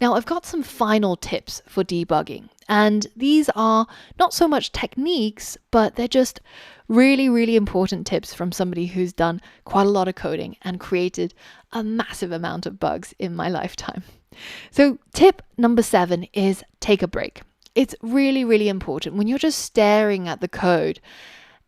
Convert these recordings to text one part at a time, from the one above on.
Now, I've got some final tips for debugging, and these are not so much techniques, but they're just really, really important tips from somebody who's done quite a lot of coding and created a massive amount of bugs in my lifetime. So, tip number 7 is take a break. It's really, really important when you're just staring at the code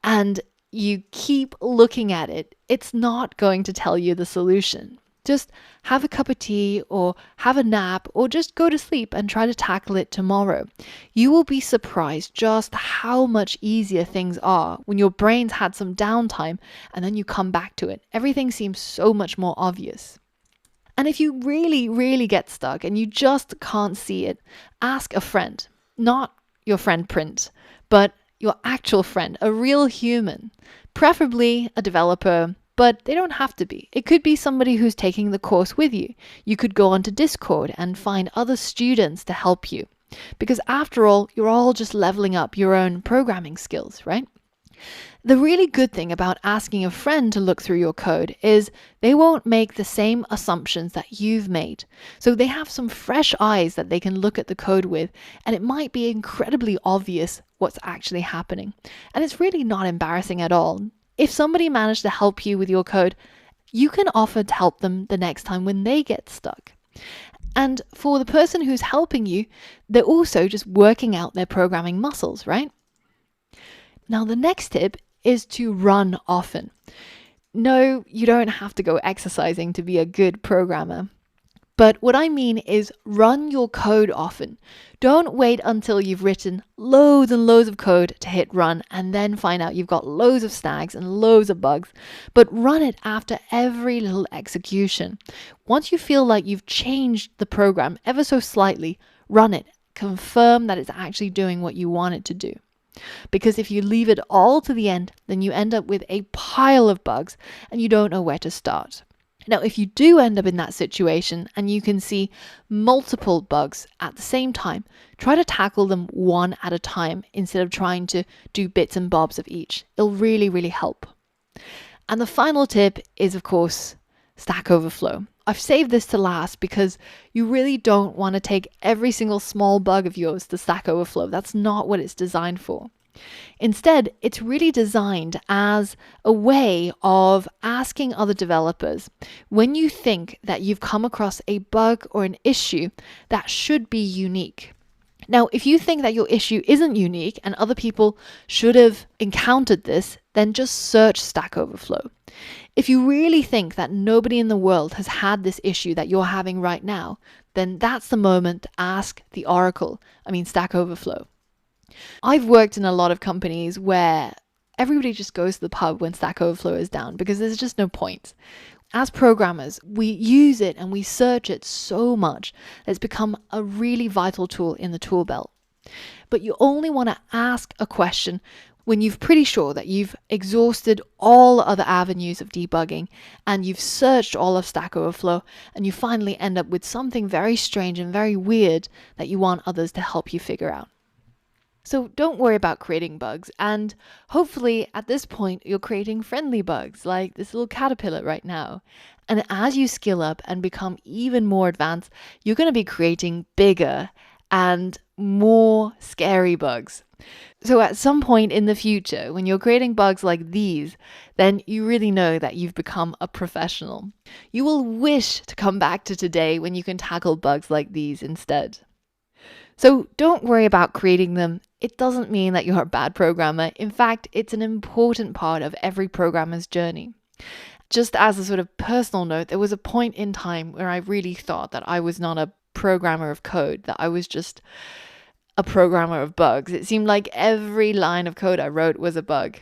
and you keep looking at it, it's not going to tell you the solution. Just have a cup of tea or have a nap or just go to sleep and try to tackle it tomorrow. You will be surprised just how much easier things are when your brain's had some downtime and then you come back to it. Everything seems so much more obvious. And if you really, really get stuck and you just can't see it, ask a friend, not your friend print, but your actual friend, a real human, preferably a developer, but they don't have to be. It could be somebody who's taking the course with you. You could go onto Discord and find other students to help you. Because after all, you're all just leveling up your own programming skills, right? The really good thing about asking a friend to look through your code is they won't make the same assumptions that you've made. So they have some fresh eyes that they can look at the code with, and it might be incredibly obvious what's actually happening. And it's really not embarrassing at all. If somebody managed to help you with your code, you can offer to help them the next time when they get stuck. And for the person who's helping you, they're also just working out their programming muscles, right? Now, the next tip is to run often. No, you don't have to go exercising to be a good programmer. But what I mean is run your code often. Don't wait until you've written loads and loads of code to hit run and then find out you've got loads of snags and loads of bugs, but run it after every little execution. Once you feel like you've changed the program ever so slightly, run it. Confirm that it's actually doing what you want it to do. Because if you leave it all to the end, then you end up with a pile of bugs and you don't know where to start. Now, if you do end up in that situation and you can see multiple bugs at the same time, try to tackle them one at a time instead of trying to do bits and bobs of each. It'll really, really help. And the final tip is, of course, Stack Overflow. I've saved this to last because you really don't want to take every single small bug of yours to Stack Overflow. That's not what it's designed for. Instead, it's really designed as a way of asking other developers when you think that you've come across a bug or an issue that should be unique. Now, if you think that your issue isn't unique and other people should have encountered this, then just search Stack Overflow. If you really think that nobody in the world has had this issue that you're having right now, then that's the moment to ask the Oracle, Stack Overflow. I've worked in a lot of companies where everybody just goes to the pub when Stack Overflow is down because there's just no point. As programmers, we use it and we search it so much that it's become a really vital tool in the tool belt. But you only want to ask a question when you're pretty sure that you've exhausted all other avenues of debugging and you've searched all of Stack Overflow and you finally end up with something very strange and very weird that you want others to help you figure out. So don't worry about creating bugs, and hopefully at this point you're creating friendly bugs like this little caterpillar right now. And as you skill up and become even more advanced, you're going to be creating bigger and more scary bugs. So at some point in the future, when you're creating bugs like these, then you really know that you've become a professional. You will wish to come back to today when you can tackle bugs like these instead. So don't worry about creating them. It doesn't mean that you're a bad programmer. In fact, it's an important part of every programmer's journey. Just as a sort of personal note, there was a point in time where I really thought that I was not a programmer of code, that I was just a programmer of bugs. It seemed like every line of code I wrote was a bug.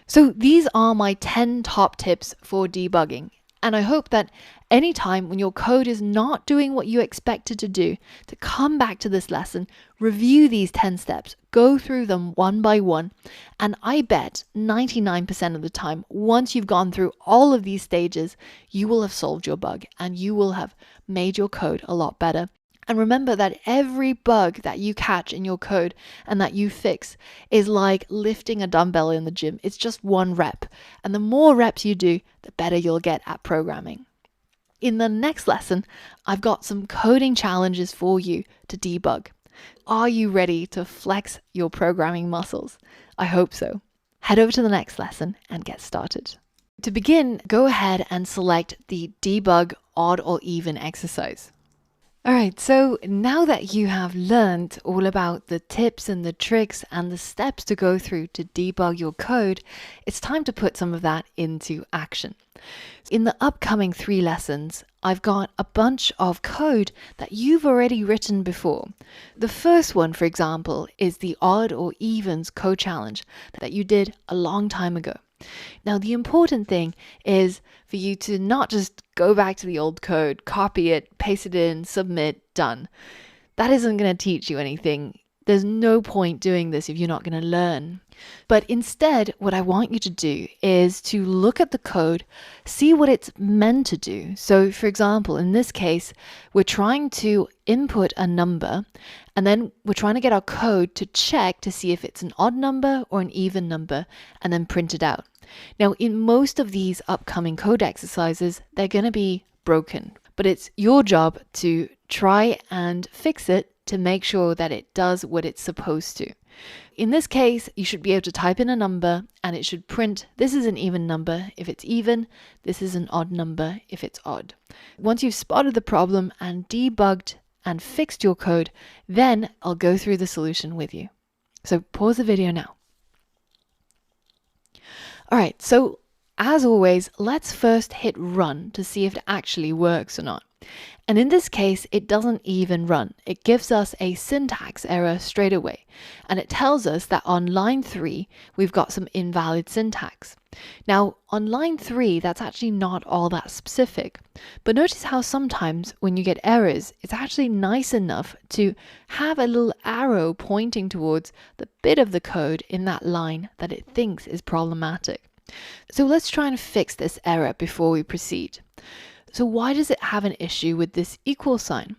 So these are my 10 top tips for debugging. And I hope that anytime when your code is not doing what you expect it to do, to come back to this lesson, review these 10 steps, go through them one by one, and I bet 99% of the time, once you've gone through all of these stages, you will have solved your bug and you will have made your code a lot better. And remember that every bug that you catch in your code and that you fix is like lifting a dumbbell in the gym. It's just one rep. And the more reps you do, the better you'll get at programming. In the next lesson, I've got some coding challenges for you to debug. Are you ready to flex your programming muscles? I hope so. Head over to the next lesson and get started. To begin, go ahead and select the debug odd or even exercise. All right, so now that you have learned all about the tips and the tricks and the steps to go through to debug your code, it's time to put some of that into action. In the upcoming 3 lessons, I've got a bunch of code that you've already written before. The first one, for example, is the odd or evens code challenge that you did a long time ago. Now, the important thing is for you to not just go back to the old code, copy it, paste it in, submit, done. That isn't going to teach you anything. There's no point doing this if you're not going to learn. But instead, what I want you to do is to look at the code, see what it's meant to do. So, for example, in this case, we're trying to input a number, and then we're trying to get our code to check to see if it's an odd number or an even number, and then print it out. Now, in most of these upcoming code exercises, they're going to be broken, but it's your job to try and fix it to make sure that it does what it's supposed to. In this case, you should be able to type in a number and it should print, this is an even number if it's even, this is an odd number if it's odd. Once you've spotted the problem and debugged and fixed your code, then I'll go through the solution with you. So pause the video now. All right, so as always, let's first hit run to see if it actually works or not. And in this case, it doesn't even run. It gives us a syntax error straight away. And it tells us that on line 3, we've got some invalid syntax. Now, on line 3, that's actually not all that specific. But notice how sometimes when you get errors, it's actually nice enough to have a little arrow pointing towards the bit of the code in that line that it thinks is problematic. So let's try and fix this error before we proceed. So why does it have an issue with this equal sign?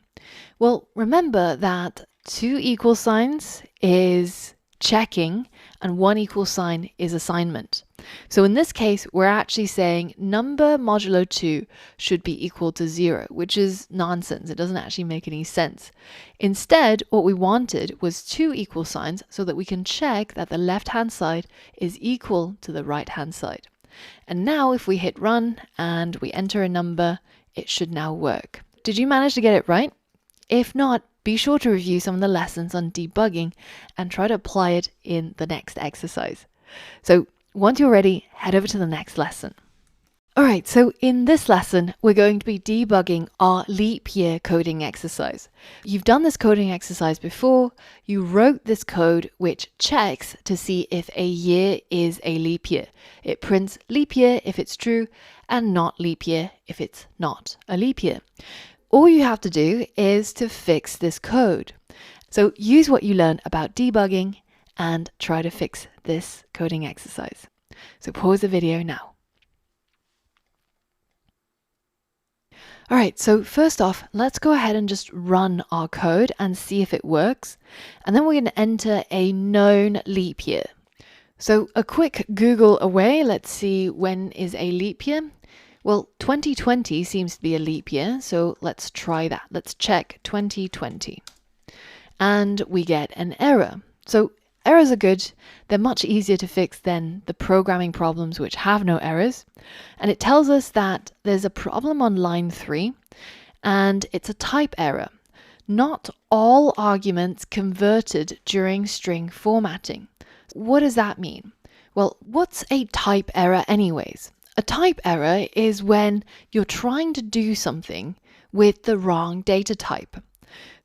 Well, remember that 2 equal signs is checking and 1 equal sign is assignment. So in this case, we're actually saying number modulo 2 should be equal to 0, which is nonsense. It doesn't actually make any sense. Instead, what we wanted was 2 equal signs so that we can check that the left-hand side is equal to the right-hand side. And now if we hit run and we enter a number, it should now work. Did you manage to get it right? If not, be sure to review some of the lessons on debugging and try to apply it in the next exercise. So once you're ready, head over to the next lesson. All right, so in this lesson, we're going to be debugging our leap year coding exercise. You've done this coding exercise before. You wrote this code which checks to see if a year is a leap year. It prints leap year if it's true and not leap year if it's not a leap year. All you have to do is to fix this code. So use what you learned about debugging and try to fix this coding exercise. So pause the video now. All right, so first off, let's go ahead and just run our code and see if it works. And then we're going to enter a known leap year. So a quick Google away, let's see when is a leap year. Well, 2020 seems to be a leap year, so let's try that. Let's check 2020. And we get an error. So errors are good. They're much easier to fix than the programming problems which have no errors. And it tells us that there's a problem on line 3 and it's a type error. Not all arguments converted during string formatting. What does that mean? Well, what's a type error anyways? A type error is when you're trying to do something with the wrong data type.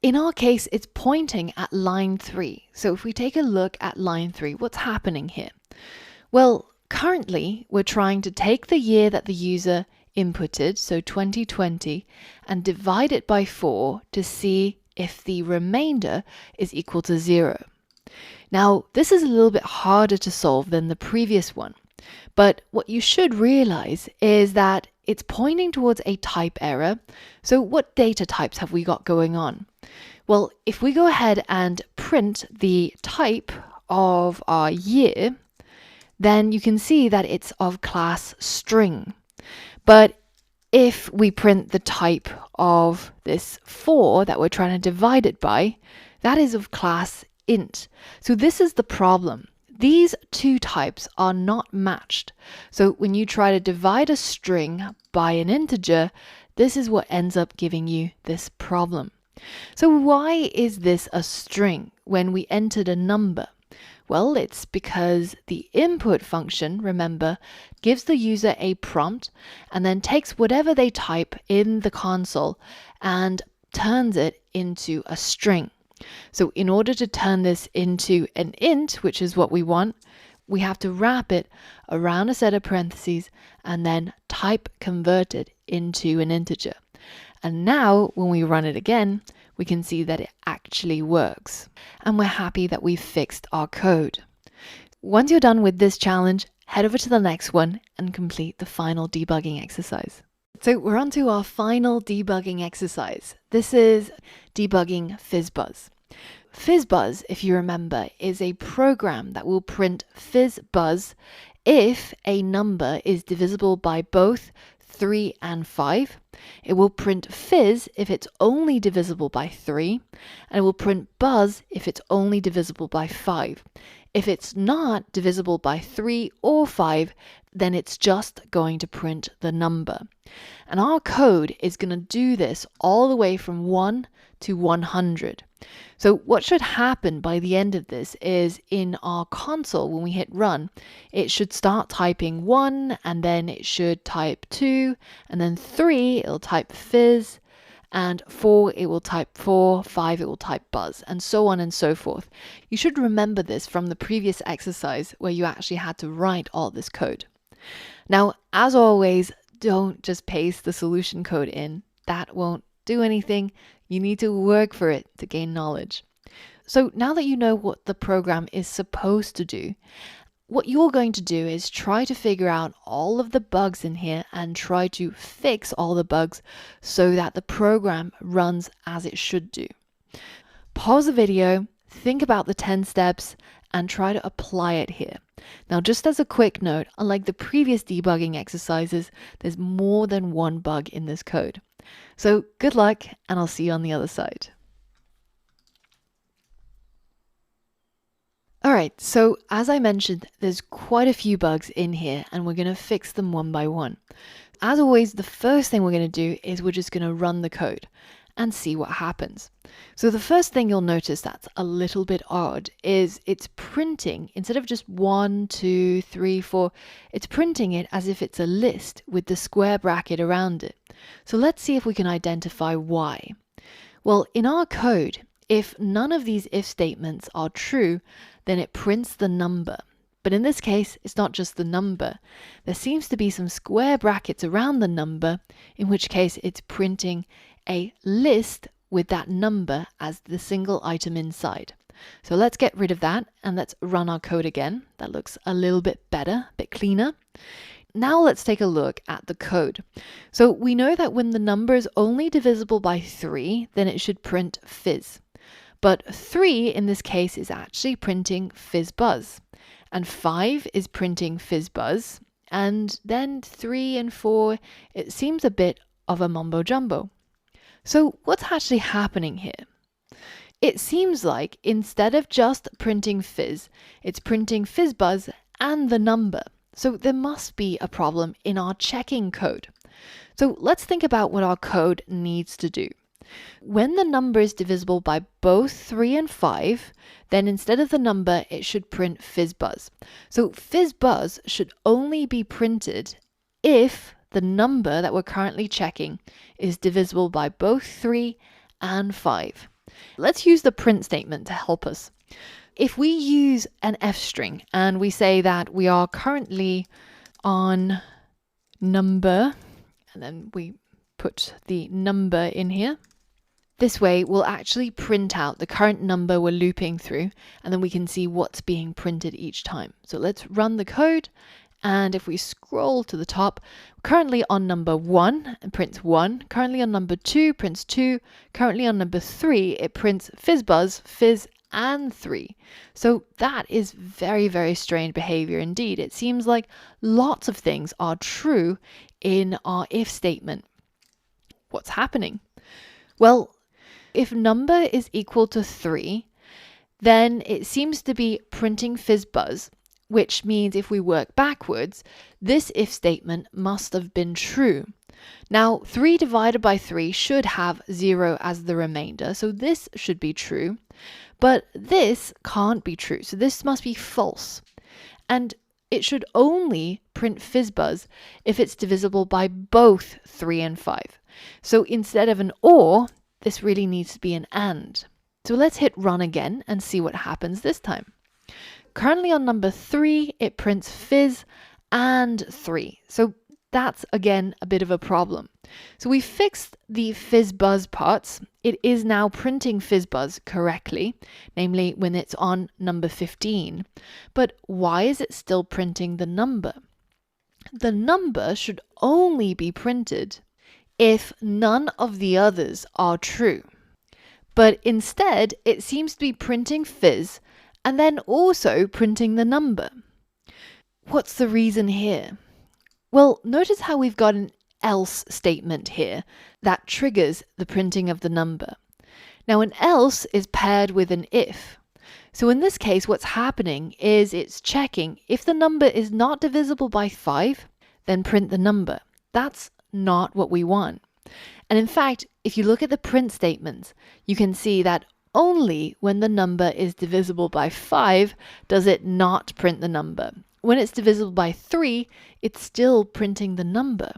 In our case, it's pointing at line 3. So if we take a look at line 3, what's happening here? Well, currently, we're trying to take the year that the user inputted, so 2020, and divide it by 4 to see if the remainder is equal to 0. Now, this is a little bit harder to solve than the previous one. But what you should realize is that it's pointing towards a type error. So what data types have we got going on? Well, if we go ahead and print the type of our year, then you can see that it's of class string. But if we print the type of this 4 that we're trying to divide it by, that is of class int. So this is the problem. These two types are not matched. So when you try to divide a string by an integer, this is what ends up giving you this problem. So why is this a string when we entered a number? Well, it's because the input function, remember, gives the user a prompt and then takes whatever they type in the console and turns it into a string. So in order to turn this into an int, which is what we want, we have to wrap it around a set of parentheses and then type convert it into an integer. And now when we run it again, we can see that it actually works. And we're happy that we fixed our code. Once you're done with this challenge, head over to the next one and complete the final debugging exercise. So we're on to our final debugging exercise. This is debugging FizzBuzz. FizzBuzz, if you remember, is a program that will print FizzBuzz if a number is divisible by both 3 and 5. It will print fizz if it's only divisible by 3, and it will print buzz if it's only divisible by 5. If it's not divisible by 3 or 5, then it's just going to print the number. And our code is going to do this all the way from 1 to 100. So what should happen by the end of this is in our console, when we hit run, it should start typing 1, and then it should type 2, and then 3, it'll type fizz, and 4, it will type 4, 5, it will type buzz, and so on and so forth. You should remember this from the previous exercise where you actually had to write all this code. Now, as always, don't just paste the solution code in. That won't do anything. You need to work for it to gain knowledge. So now that you know what the program is supposed to do, what you're going to do is try to figure out all of the bugs in here and try to fix all the bugs so that the program runs as it should do. Pause the video, think about the 10 steps, and try to apply it here. Now, just as a quick note, unlike the previous debugging exercises, there's more than one bug in this code. So good luck, and I'll see you on the other side. Alright, so as I mentioned, there's quite a few bugs in here, and we're going to fix them one by one. As always, the first thing we're going to do is we're just going to run the code and see what happens. So the first thing you'll notice that's a little bit odd is it's printing, instead of just 1, 2, 3, 4, it's printing it as if it's a list with the square bracket around it. So let's see if we can identify why. Well, in our code, if none of these if statements are true, then it prints the number. But in this case, it's not just the number. There seems to be some square brackets around the number, in which case it's printing a list with that number as the single item inside. So let's get rid of that and let's run our code again. That looks a little bit better, a bit cleaner. Now let's take a look at the code. So we know that when the number is only divisible by 3, then it should print fizz. But 3 in this case is actually printing FizzBuzz, and 5 is printing FizzBuzz, and then 3 and 4, it seems a bit of a mumbo jumbo. So what's actually happening here? It seems like instead of just printing fizz, it's printing FizzBuzz and the number. So there must be a problem in our checking code. So let's think about what our code needs to do. When the number is divisible by both 3 and 5, then instead of the number, it should print FizzBuzz. So FizzBuzz should only be printed if the number that we're currently checking is divisible by both 3 and 5. Let's use the print statement to help us. If we use an F string and we say that we are currently on number, and then we put the number in here, this way we'll actually print out the current number we're looping through, and then we can see what's being printed each time. So let's run the code, and if we scroll to the top, currently on number 1, it prints 1, currently on number 2, prints 2, currently on number 3, it prints FizzBuzz, fizz, and 3. So that is very, very strange behavior indeed. It seems like lots of things are true in our if statement. What's happening? Well, if number is equal to 3, then it seems to be printing FizzBuzz, which means if we work backwards, this if statement must have been true. Now, 3 divided by 3 should have 0 as the remainder, so this should be true. But this can't be true, so this must be false. And it should only print FizzBuzz if it's divisible by both 3 and 5. So instead of an or, this really needs to be an and. So let's hit run again and see what happens this time. Currently on number 3, it prints fizz and 3. So that's again a bit of a problem. So we fixed the FizzBuzz parts. It is now printing FizzBuzz correctly, namely when it's on number 15. But why is it still printing the number? The number should only be printed if none of the others are true. But instead, it seems to be printing fizz and then also printing the number. What's the reason here? Well, notice how we've got an else statement here that triggers the printing of the number. Now, an else is paired with an if. So in this case, what's happening is it's checking if the number is not divisible by 5, then print the number. That's not what we want. And in fact, if you look at the print statements, you can see that only when the number is divisible by 5 does it not print the number. When it's divisible by 3, it's still printing the number.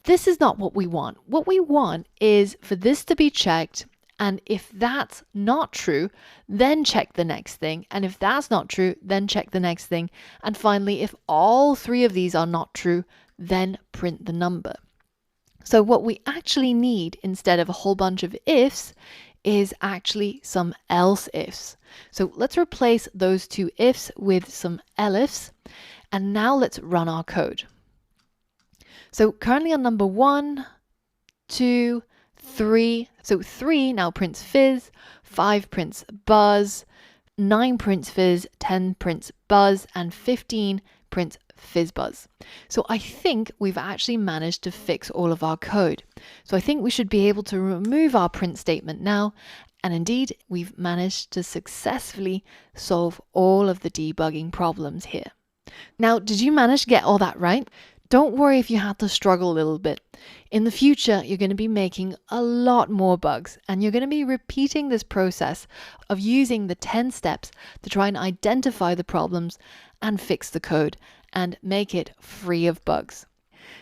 This is not what we want. What we want is for this to be checked, and if that's not true, then check the next thing. And if that's not true, then check the next thing. And finally, if all 3 of these are not true, then print the number. So what we actually need instead of a whole bunch of ifs is actually some else ifs. So let's replace those 2 ifs with some elifs. And now let's run our code. So currently on number 1, 2, 3. So 3 now prints fizz, 5 prints buzz, 9 prints fizz, 10 prints buzz, and 15 prints FizzBuzz. So I think we've actually managed to fix all of our code. So I think we should be able to remove our print statement now. And indeed, we've managed to successfully solve all of the debugging problems here. Now, did you manage to get all that right? Don't worry if you had to struggle a little bit. In the future, you're going to be making a lot more bugs, and you're going to be repeating this process of using the 10 steps to try and identify the problems and fix the code and make it free of bugs.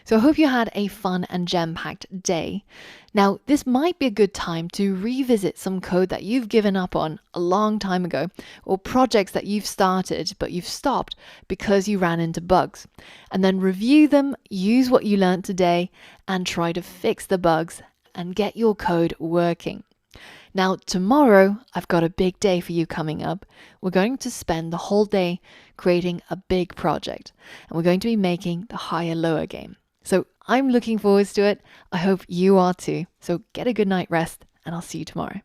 So I hope you had a fun and gem-packed day. Now, this might be a good time to revisit some code that you've given up on a long time ago, or projects that you've started but you've stopped because you ran into bugs. And then review them, use what you learned today, and try to fix the bugs and get your code working. Now, tomorrow, I've got a big day for you coming up. We're going to spend the whole day creating a big project, and we're going to be making the higher lower game. So I'm looking forward to it. I hope you are too. So get a good night rest, and I'll see you tomorrow.